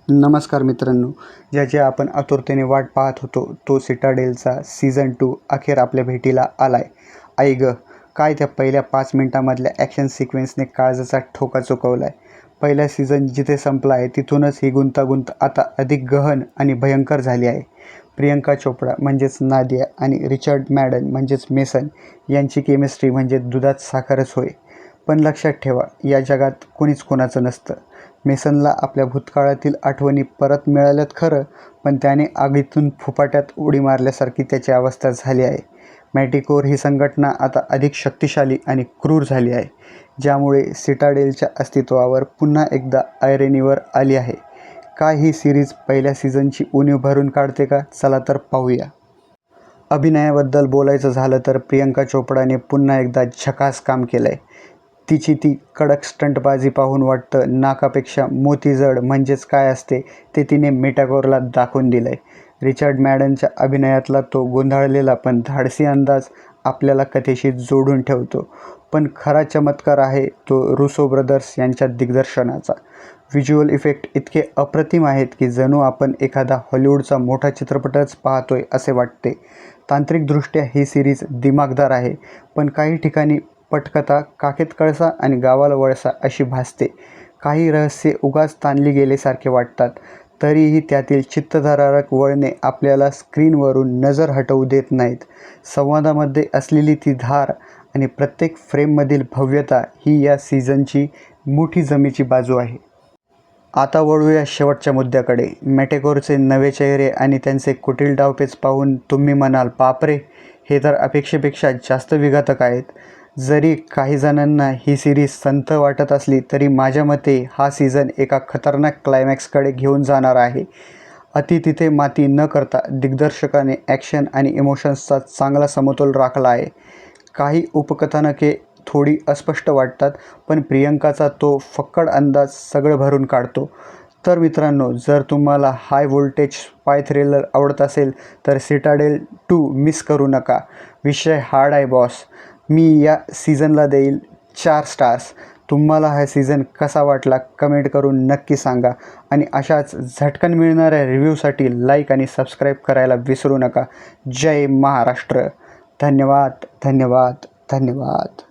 नमस्कार मित्रांनो, ज्याची आपण आतुरतेने वाट पाहत होतो तो सिटाडेलचा सीझन 2 अखेर आपल्या भेटीला आलाय. आई ग, काय त्या पहिल्या 5 मिनिटांमधल्या ॲक्शन सिक्वेन्सने काळजाचा ठोका चुकवलाय. पहिला सीझन जिथे संपला आहे तिथूनच ही गुंतागुंत आता अधिक गहन आणि भयंकर झाली आहे. प्रियंका चोपडा म्हणजेच नादिया आणि रिचर्ड मॅडन म्हणजेच मेसन यांची केमिस्ट्री म्हणजे दुधात साखरच होय. पण लक्षात ठेवा, या जगात कोणीच कोणाचं नसतं. मेसनला आपल्या भूतकाळातील आठवणी परत मिळाल्यात खरं, पण त्याने आगीतून फुफाट्यात उडी मारल्यासारखी त्याची अवस्था झाली आहे. मॅटिकोर ही संघटना आता अधिक शक्तिशाली आणि क्रूर झाली आहे, ज्यामुळे सिटाडेलच्या अस्तित्वावर पुन्हा एकदा ऐरणीवर आली आहे. काय ही सिरीज पहिल्या सीझनची उणीव भरून काढते का? चला तर पाहूया. अभिनयाबद्दल बोलायचं झालं तर प्रियंका चोपडाने पुन्हा एकदा झकास काम केलंय. तिची ती कडक स्टंटबाजी पाहून वाटतं नाकापेक्षा मोती जड म्हणजेच काय असते ते तिने मेटागोरला दाखवून दिलंय. रिचर्ड मॅडनच्या अभिनयातला तो गोंधळलेला पण धाडसी अंदाज आपल्याला कथेशी जोडून ठेवतो. पण खरा चमत्कार आहे तो रुसो ब्रदर्स यांच्या दिग्दर्शनाचा. व्हिज्युअल इफेक्ट इतके अप्रतिम आहेत की जणू आपण एखादा हॉलिवूडचा मोठा चित्रपटच पाहतोय असे वाटते. तांत्रिकदृष्ट्या ही सिरीज दिमागदार आहे, पण काही ठिकाणी पटकथा काखेत कळसा आणि गावाला वळसा अशी भासते. काही रहस्ये उगाच ताणली गेल्यासारखे वाटतात. तरीही त्यातील चित्तथरारक वळणे आपल्याला स्क्रीनवरून नजर हटवू देत नाहीत. संवादामध्ये असलेली ती धार आणि प्रत्येक फ्रेममधील भव्यता ही या सीझनची मोठी जमेची बाजू आहे. आता वळूया शेवटच्या मुद्द्याकडे. मॅटेकोरचे नवे चेहरे आणि त्यांचे कुटील डावपेच पाहून तुम्ही म्हणाल, बापरे, हे तर अपेक्षेपेक्षा जास्त विघातक आहेत. जरी काही जणांना ही सिरीज संथ वाटत असली तरी माझ्या मते हा सीझन एका खतरनाक क्लायमॅक्सकडे घेऊन जाणार आहे. अति तिथे माती न करता दिग्दर्शकाने ॲक्शन आणि इमोशन्सचा चांगला समतोल राखला आहे. काही उपकथानके थोडी अस्पष्ट वाटतात, पण प्रियंकाचा तो फक्कड अंदाज सगळं भरून काढतो. तर मित्रांनो, जर तुम्हाला हाय व्होल्टेज स्पाय थ्रिलर आवडत असेल तर सिटाडेल 2 मिस करू नका. विषय हार्ड आहे बॉस. मी या सीझनला देईल 4 स्टार्स. तुम्हाला हा सीझन कसा वाटला कमेंट करून नक्की सांगा आणि अशाच झटकन मिळणाऱ्या रिव्ह्यूसाठी लाईक आणि सबस्क्राईब करायला विसरू नका. जय महाराष्ट्र. धन्यवाद धन्यवाद धन्यवाद.